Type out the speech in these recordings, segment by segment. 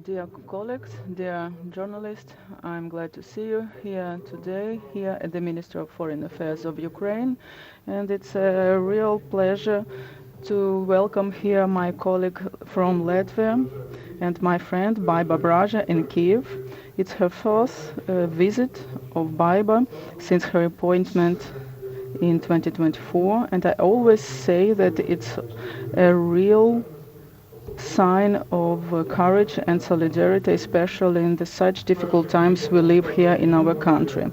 Dear colleagues, dear journalists, I'm glad to see you here today, here at the Ministry of Foreign Affairs of Ukraine. And it's a real pleasure to welcome here my colleague from Latvia and my friend Baibas Bražes in Kyiv. It's her first visit of Baiba since her appointment in 2024, and I always say that it's a real sign of courage and solidarity, especially in the such difficult times we live here in our country.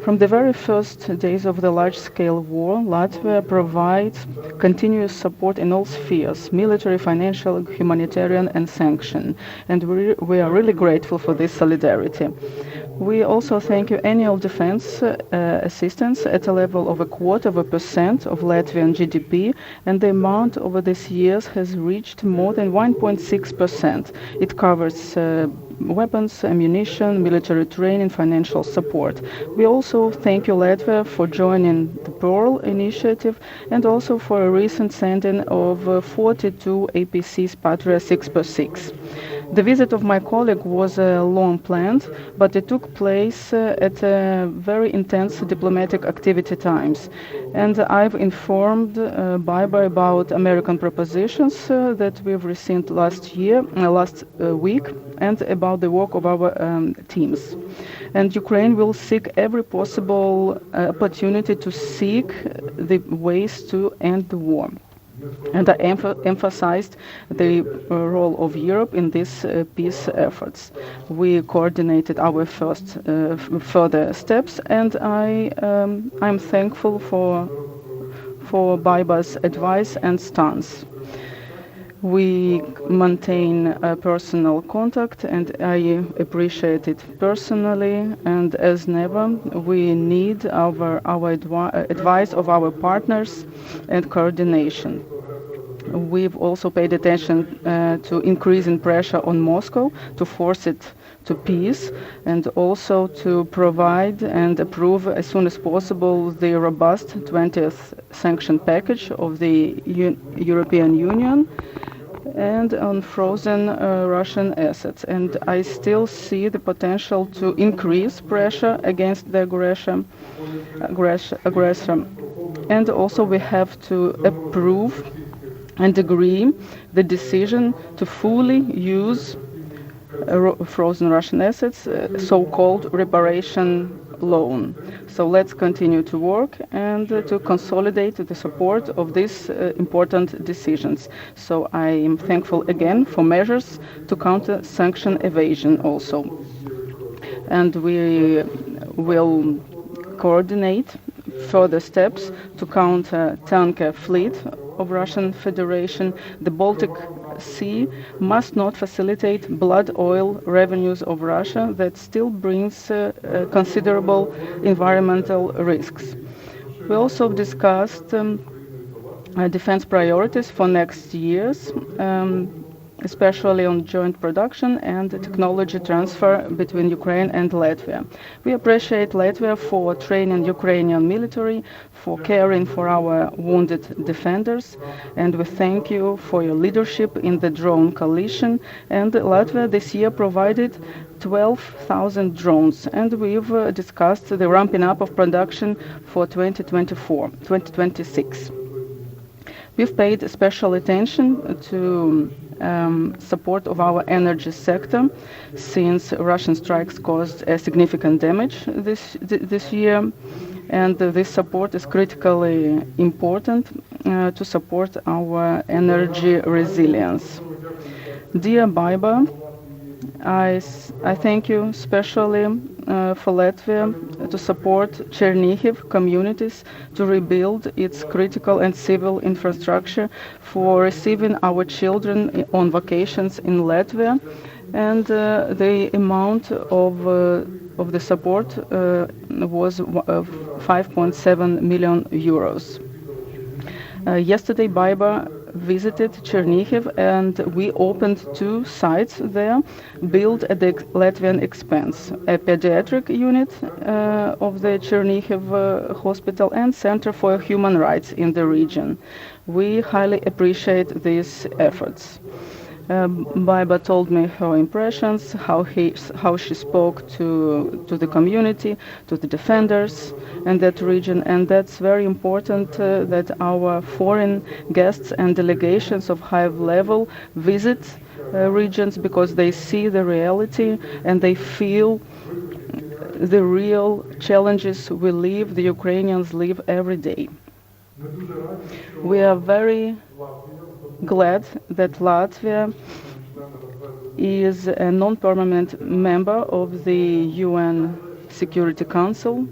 From the very first days of the large-scale war, Latvia provides continuous support in all spheres: military, financial, humanitarian, and sanction. And we are really grateful for this solidarity. We also thank you annual defense assistance at a level of 0.25% of Latvian GDP, and the amount over these years has reached more than 1.6%. It covers weapons, ammunition, military training, financial support. We also thank you, Latvia, for joining the Pearl initiative and also for a recent sending of 42 APCs Patria 6x6. The visit of my colleague was long planned, but it took place at very intense diplomatic activity times. And I've informed Baiba about American propositions that we've received last week, and about the work of our teams. And Ukraine will seek every possible opportunity to seek the ways to end the war. And I emphasized the role of Europe in these peace efforts. We coordinated our first further steps, and I'm thankful for Baiba's advice and stance. We maintain personal contact, and I appreciate it personally. And as never, we need our advice of our partners and coordination. We've also paid attention to increasing pressure on Moscow to force it to peace, and also to provide and approve as soon as possible the robust 20th sanction package of the European Union and on frozen Russian assets. And I still see the potential to increase pressure against the aggressor. And also we have to approve and agree the decision to fully use frozen Russian assets, so-called reparation loan. So let's continue to work and to consolidate the support of these important decisions. So I am thankful again for measures to counter sanction evasion also. And we will coordinate further steps to counter tanker fleet of Russian Federation. The Baltic Sea must not facilitate blood oil revenues of Russia that still brings considerable environmental risks. We also discussed defense priorities for next years, especially on joint production and technology transfer between Ukraine and Latvia. We appreciate Latvia for training Ukrainian military, for caring for our wounded defenders, and we thank you for your leadership in the drone coalition. And Latvia this year provided 12,000 drones, and we've discussed the ramping up of production for 2026. We've paid special attention to support of our energy sector, since Russian strikes caused a significant damage this year, and this support is critically important to support our energy resilience. Dear Baiba, I thank you especially for Latvia to support Chernihiv communities to rebuild its critical and civil infrastructure, for receiving our children on vacations in Latvia, and the amount of the support was 5.7 million euros. Yesterday, Baiba visited Chernihiv, and we opened 2 sites there, built at the Latvian expense: a pediatric unit of the Chernihiv hospital and Center for Human Rights in the region. We highly appreciate these efforts. Baiba told me her impressions, how she spoke to the community, to the defenders in that region, and that's very important that our foreign guests and delegations of high level visit regions, because they see the reality and they feel the real challenges the Ukrainians live every day. We are very glad that Latvia is a non-permanent member of the UN Security Council.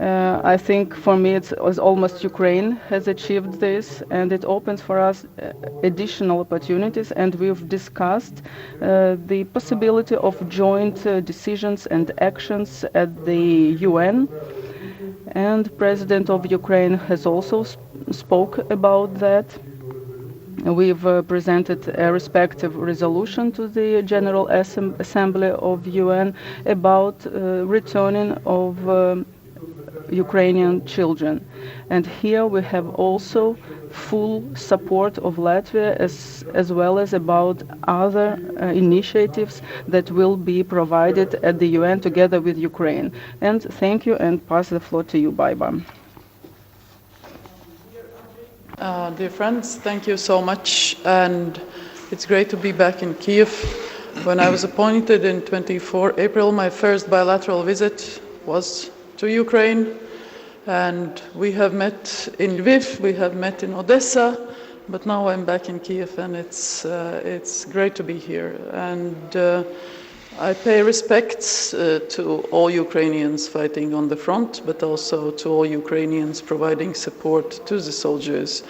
I think for me it's almost Ukraine has achieved this, and it opens for us additional opportunities, and we've discussed the possibility of joint decisions and actions at the UN, and President of Ukraine has also spoke about that. We've presented a respective resolution to the General Assembly of UN about returning of Ukrainian children. And here we have also full support of Latvia, as well as about other initiatives that will be provided at the UN together with Ukraine. And thank you, and pass the floor to you, Baiba. Dear friends, thank you so much, and it's great to be back in Kyiv. When I was appointed in 24 April, my first bilateral visit was to Ukraine, and we have met in Lviv, we have met in Odessa, but now I'm back in Kyiv, and it's great to be here. And I pay respects to all Ukrainians fighting on the front, but also to all Ukrainians providing support to the soldiers.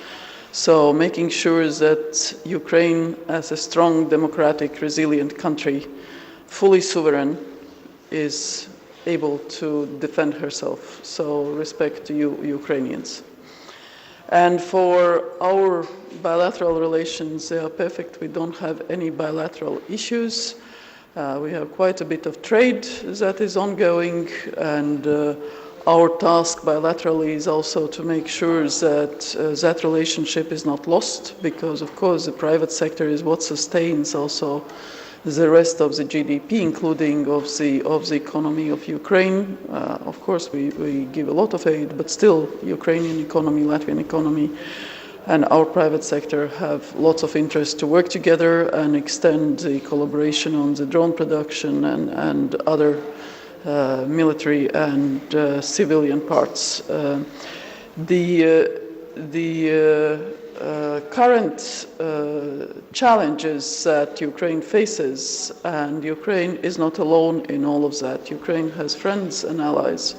So making sure that Ukraine, as a strong, democratic, resilient country, fully sovereign, is able to defend herself. So respect to you, Ukrainians. And for our bilateral relations, they are perfect. We don't have any bilateral issues. We have quite a bit of trade that is ongoing, and our task bilaterally is also to make sure that that relationship is not lost, because of course the private sector is what sustains also the rest of the GDP, including of the economy of Ukraine. Of course we give a lot of aid, but still Ukrainian economy, Latvian economy, and our private sector have lots of interest to work together and extend the collaboration on the drone production and other military and civilian parts. Current challenges that Ukraine faces, and Ukraine is not alone in all of that. Ukraine has friends and allies.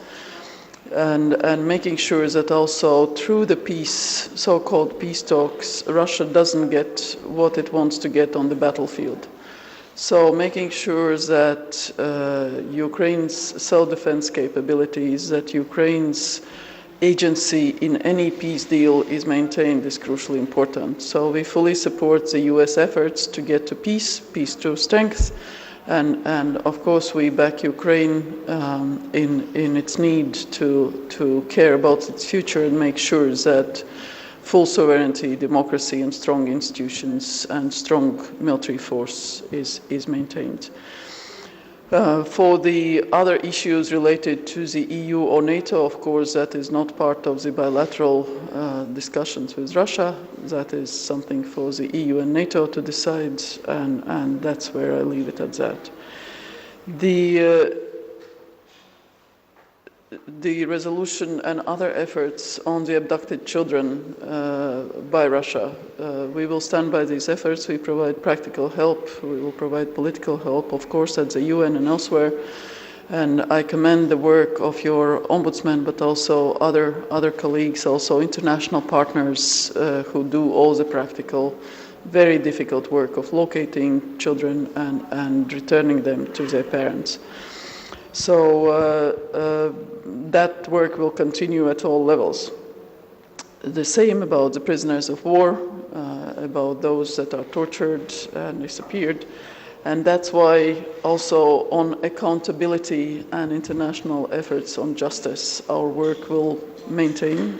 And making sure that also through the peace, so-called peace talks, Russia doesn't get what it wants to get on the battlefield. So making sure that Ukraine's self-defense capabilities, that Ukraine's agency in any peace deal is maintained is crucially important. So we fully support the US efforts to get to peace through strength. And of course, we back Ukraine in its need to care about its future and make sure that full sovereignty, democracy, and strong institutions and strong military force is maintained. For the other issues related to the EU or NATO, of course, that is not part of the bilateral discussions with Russia. That is something for the EU and NATO to decide, and that's where I leave it at that. The resolution and other efforts on the abducted children by Russia, we will stand by these efforts. We provide practical help. We will provide political help, of course, at the UN and elsewhere. And I commend the work of your ombudsman, but also other colleagues, also international partners who do all the practical, very difficult work of locating children and returning them to their parents. So that work will continue at all levels. The same about the prisoners of war, about those that are tortured and disappeared. And that's why also on accountability and international efforts on justice, our work will maintain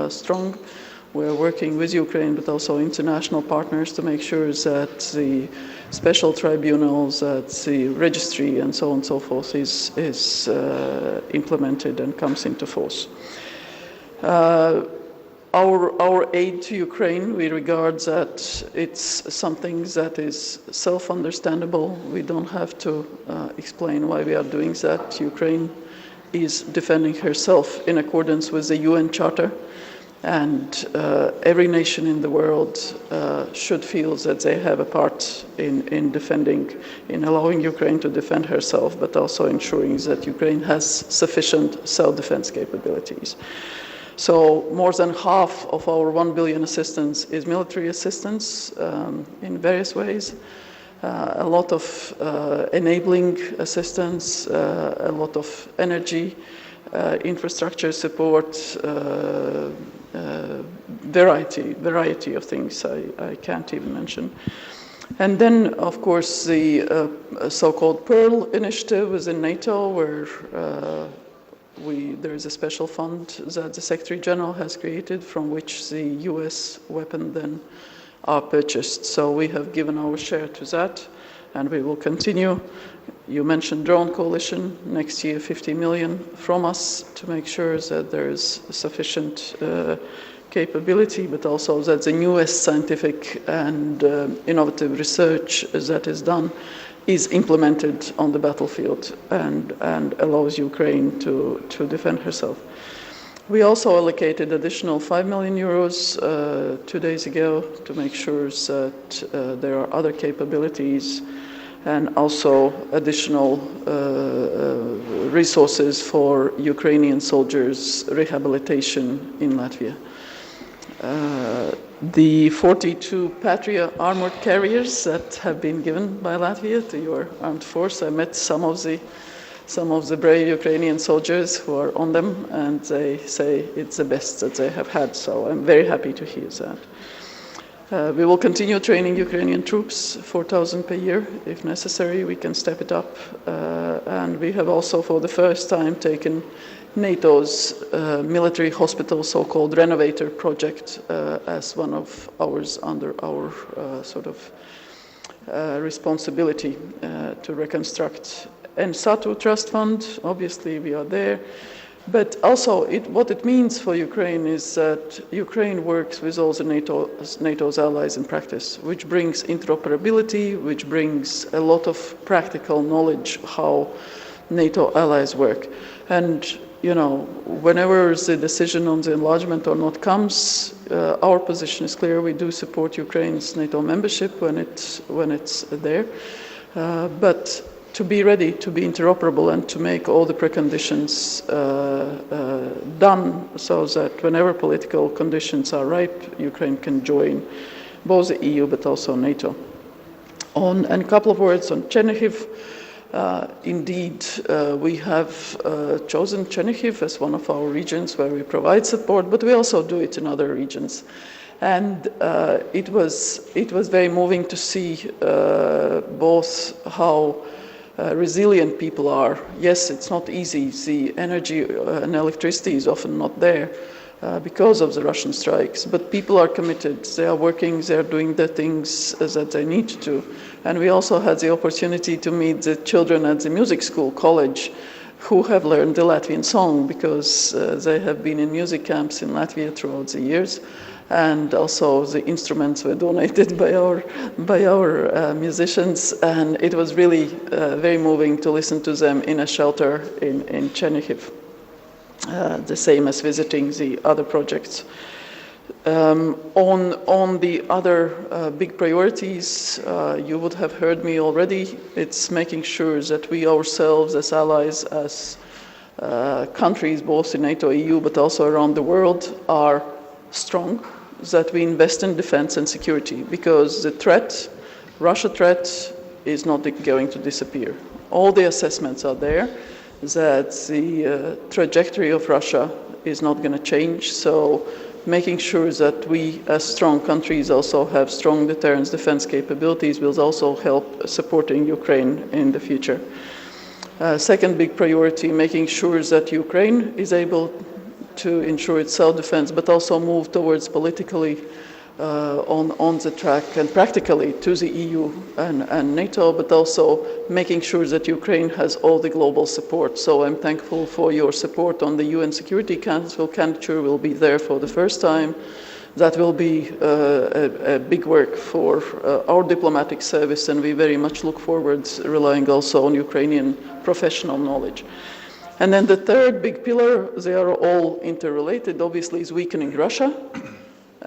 strong. We're working with Ukraine, but also international partners to make sure that the special tribunals, that the registry, and so on and so forth is implemented and comes into force. Our aid to Ukraine, we regard that it's something that is self-understandable. We don't have to explain why we are doing that. Ukraine is defending herself in accordance with the UN Charter, and every nation in the world should feel that they have a part in defending, in allowing Ukraine to defend herself, but also ensuring that Ukraine has sufficient self-defense capabilities. So more than half of our 1 billion assistance is military assistance in various ways. A lot of enabling assistance, a lot of energy, infrastructure support, variety of things I can't even mention. And then, of course, the so-called Pearl initiative within NATO, where there is a special fund that the Secretary General has created from which the US weapons then are purchased. So we have given our share to that, and we will continue. You mentioned drone coalition, next year 50 million from us to make sure that there is sufficient capability, but also that the newest scientific and innovative research that is done is implemented on the battlefield and allows Ukraine to defend herself. We also allocated additional 5 million euros 2 days ago to make sure that there are other capabilities and also additional resources for Ukrainian soldiers' rehabilitation in Latvia. The 42 Patria armored carriers that have been given by Latvia to your armed force, I met some of the brave Ukrainian soldiers who are on them, and they say it's the best that they have had, so I'm very happy to hear that. We will continue training Ukrainian troops, 4,000 per year. If necessary, we can step it up. And we have also, for the first time, taken NATO's military hospital, so-called Renovator project, as one of ours under our responsibility to reconstruct. And SATU Trust Fund, obviously we are there. But also, what it means for Ukraine is that Ukraine works with all the NATO's allies in practice, which brings interoperability, which brings a lot of practical knowledge how NATO allies work. And, you know, whenever the decision on the enlargement or not comes, our position is clear. We do support Ukraine's NATO membership when it's there. But to be ready, to be interoperable, and to make all the preconditions done so that whenever political conditions are ripe, Ukraine can join both the EU but also NATO. And a couple of words on Chernihiv. Indeed, we have chosen Chernihiv as one of our regions where we provide support, but we also do it in other regions. And it was very moving to see both how resilient people are. Yes, it's not easy. The energy and electricity is often not there because of the Russian strikes, but people are committed. They are working, they are doing the things that they need to. And we also had the opportunity to meet the children at the music school, college, who have learned the Latvian song because they have been in music camps in Latvia throughout the years. And also the instruments were donated by our musicians, and it was really very moving to listen to them in a shelter in Chernihiv, the same as visiting the other projects. On the other big priorities, you would have heard me already. It's making sure that we ourselves as allies, as countries both in NATO, EU, but also around the world are strong, that we invest in defense and security, because the threat, Russia threat, is not going to disappear. All the assessments are there that the trajectory of Russia is not going to change, so making sure that we as strong countries also have strong deterrence defense capabilities will also help supporting Ukraine in the future. Second big priority, making sure that Ukraine is able to ensure its self-defense, but also move towards politically on the track and practically to the EU and NATO, but also making sure that Ukraine has all the global support. So I'm thankful for your support on the UN Security Council. Candidature will be there for the first time. That will be a big work for our diplomatic service, and we very much look forward relying also on Ukrainian professional knowledge. And then the third big pillar, they are all interrelated, obviously, is weakening Russia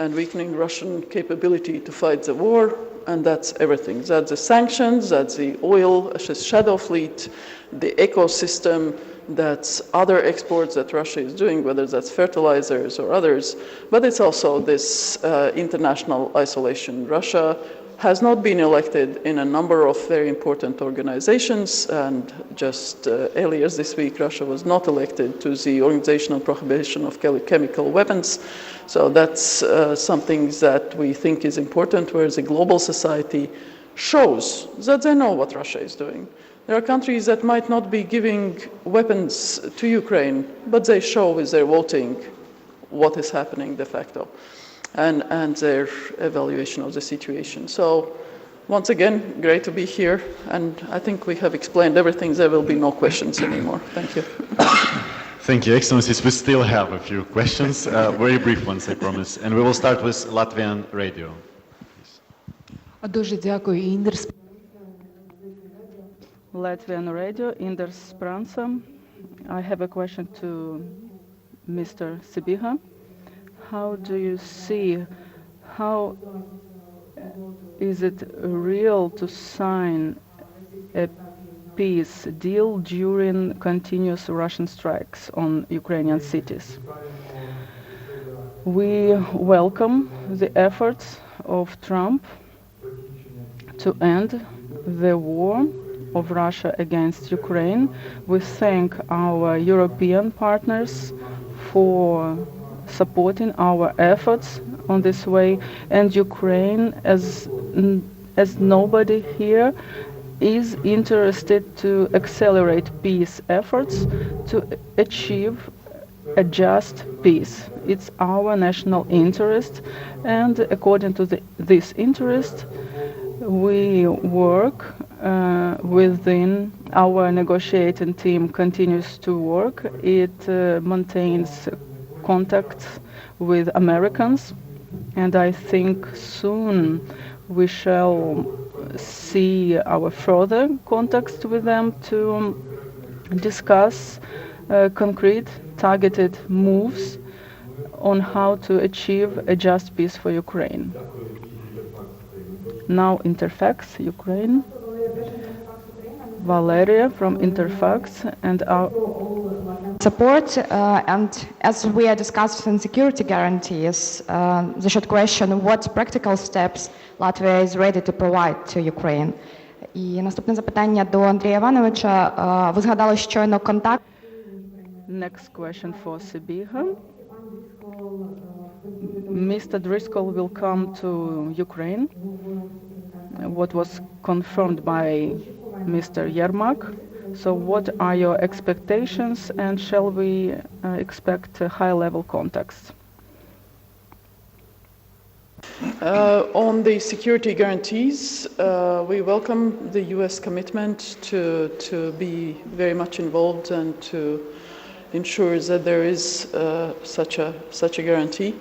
and weakening Russian capability to fight the war, and that's everything. That's the sanctions, that's the oil, shadow fleet, the ecosystem, that's other exports that Russia is doing, whether that's fertilizers or others, but it's also this international isolation. Russia has not been elected in a number of very important organizations, and just earlier this week Russia was not elected to the Organization on Prohibition of Chemical Weapons. So that's something that we think is important, where the global society shows that they know what Russia is doing. There are countries that might not be giving weapons to Ukraine, but they show with their voting what is happening de facto and their evaluation of the situation. So once again, great to be here, and I think we have explained everything. There will be no questions anymore. Thank you. Thank you, Excellencies. We still have a few questions, very brief ones, I promise. And we will start with Latvian radio. Дуже дякую, Індерс. Latvian Radio, Inders Pransa. I have a question to Mr. Sibiha. How do you see, how is it real to sign a peace deal during continuous Russian strikes on Ukrainian cities? We welcome the efforts of Trump to end the war of Russia against Ukraine. We thank our European partners for supporting our efforts on this way, and Ukraine, as nobody here, is interested to accelerate peace efforts to achieve a just peace. It's our national interest, and according to this interest, we work within our negotiating team continues to work. It maintains contacts with Americans, and I think soon we shall see our further contacts with them to discuss concrete targeted moves on how to achieve a just peace for Ukraine. Now Interfax, Ukraine. Valeria from Interfax and our Support, and as we are discussing security guarantees, the short question, what practical steps Latvia is ready to provide to Ukraine? І наступне запитання до Андрія Івановича. Ви згадали щойно контакт. Next question for Sibiha. Mr. Driscoll will come to Ukraine. What was confirmed by Mr. Yermak. So what are your expectations, and shall we expect high-level contacts? On the security guarantees, we welcome the U.S. commitment to be very much involved and to ensure that there is such a guarantee.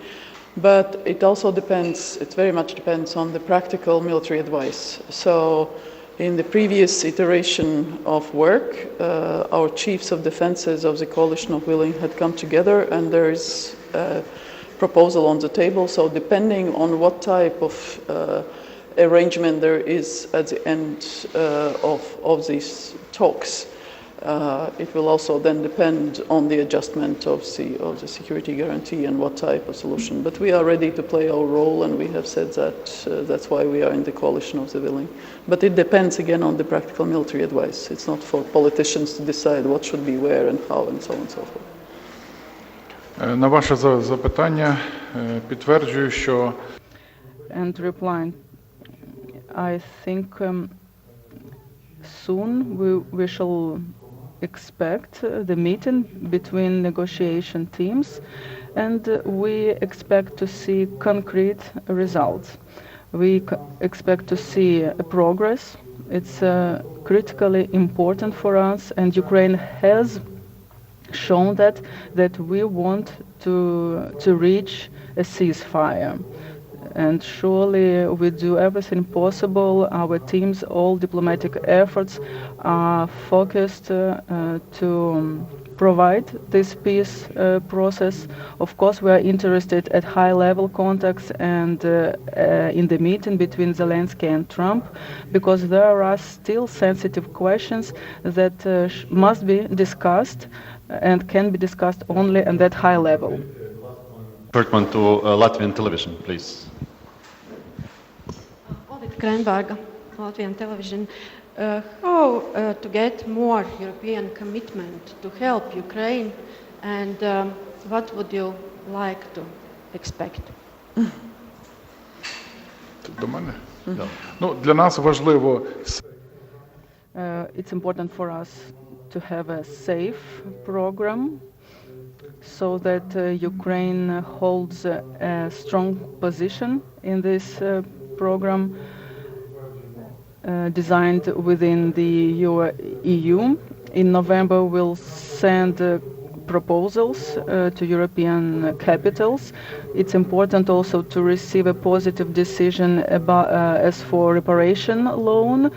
But it also depends, it very much depends on the practical military advice. So in the previous iteration of work, our chiefs of defenses of the Coalition of Willing had come together, and there is a proposal on the table. So depending on what type of arrangement there is at the end of these talks, it will also then depend on the adjustment of the security guarantee and what type of solution. But we are ready to play our role, and we have said that that's why we are in the Coalition of the Willing. But it depends again on the practical military advice. It's not for politicians to decide what should be where and how and so on and so forth. На ваше запитання підтверджую, що And replying, I think soon we shall expect the meeting between negotiation teams, and we expect to see concrete results. We expect to see a progress. It's critically important for us, and Ukraine has shown that we want to reach a ceasefire. And surely we do everything possible. Our teams, all diplomatic efforts are focused to provide this peace process. Of course, we are interested at high-level contacts and in the meeting between Zelensky and Trump, because there are still sensitive questions that must be discussed and can be discussed only at that high level. Short one to Latvian television, please. Krenberga, Latvian television. How to get more European commitment to help Ukraine, and what would you like to expect? До мене? Ну, для нас важливо. It's important for us to have a safe program so that Ukraine holds a strong position in this program designed within the EU. In November, we'll send proposals to European capitals. It's important also to receive a positive decision about, as for reparation loan.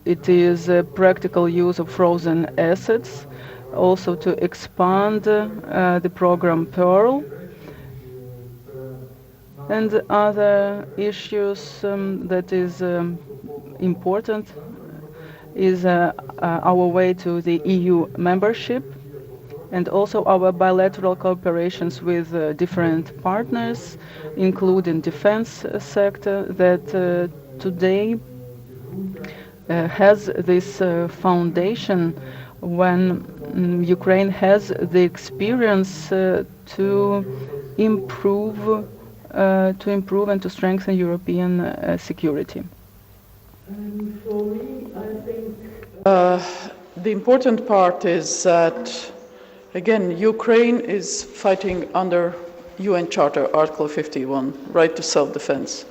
It is a practical use of frozen assets. Also to expand the program Pearl. And other issues that is important is our way to the EU membership, and also our bilateral cooperations with different partners, including defense sector, that today has this foundation when Ukraine has the experience to improve and to strengthen European security. For me, I think the important part is that, again, Ukraine is fighting under UN Charter, Article 51, right to self-defense,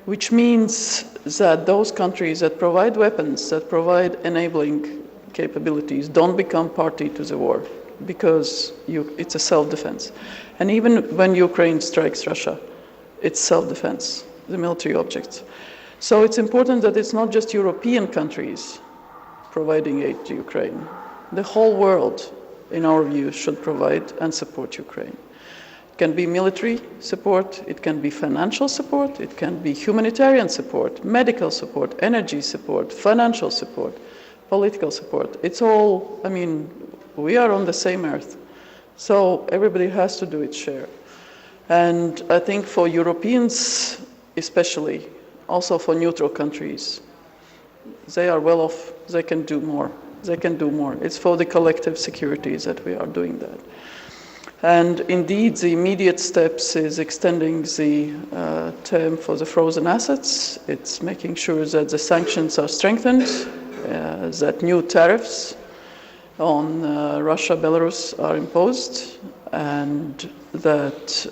which means that those countries that provide weapons, that provide enabling capabilities, don't become party to the war, because it's a self-defense. And even when Ukraine strikes Russia, it's self-defense, the military objects. So it's important that it's not just European countries providing aid to Ukraine. The whole world, in our view, should provide and support Ukraine. It can be military support, it can be financial support, it can be humanitarian support, medical support, energy support, financial support, political support. It's all, I mean, we are on the same earth. So everybody has to do its share. And I think for Europeans especially, also for neutral countries, they are well off, they can do more. They can do more. It's for the collective securities that we are doing that. And indeed, the immediate steps is extending the term for the frozen assets. It's making sure that the sanctions are strengthened, that new tariffs on Russia, Belarus are imposed, and that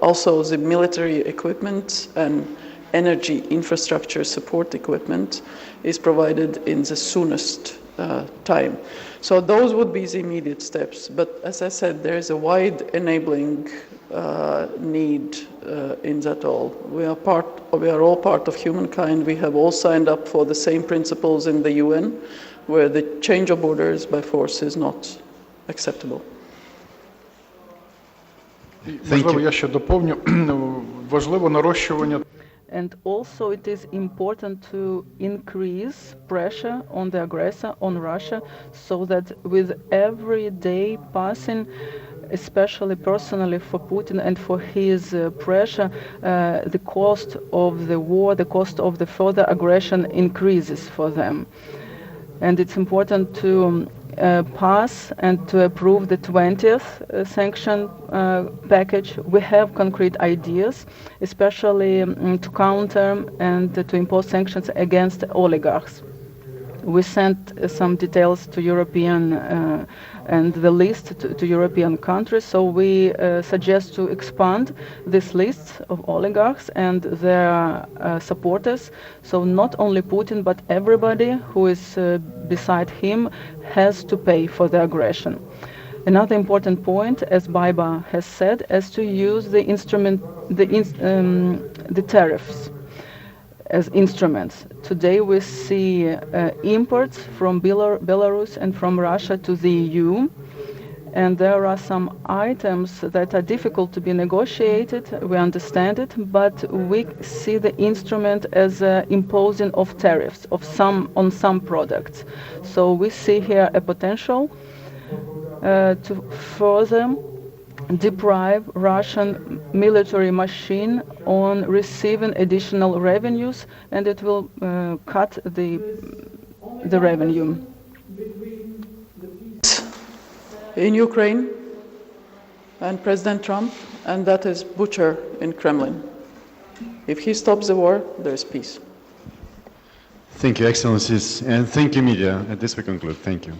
also the military equipment and energy infrastructure support equipment is provided in the soonest time. So those would be the immediate steps. But as I said, there is a wide enabling need in that all. We are all part of humankind. We have all signed up for the same principles in the UN, where the change of borders by force is not acceptable. Можливо, я ще доповню. Важливо нарощування. And also it is important to increase pressure on the aggressor, on Russia, so that with every day passing, especially personally for Putin and for his pressure, the cost of the war, the cost of the further aggression increases for them. And it's important to pass and to approve the 20th sanction package. We have concrete ideas, especially to counter and to impose sanctions against oligarchs. We sent some details to European and the list to European countries, so we suggest to expand this list of oligarchs and their supporters, so not only Putin but everybody who is beside him has to pay for the aggression. Another important point, as Baiba has said, is to use the tariffs as instruments. Today we see imports from Belarus and from Russia to the EU, and there are some items that are difficult to be negotiated, we understand it, but we see the instrument as imposing of tariffs on some products. So we see here a potential to further deprive Russian military machine on receiving additional revenues, and it will cut the revenue. In Ukraine and President Trump, and that is butcher in Kremlin. If he stops the war, there is peace. Thank you, Excellencies, and thank you, media. At this we conclude. Thank you.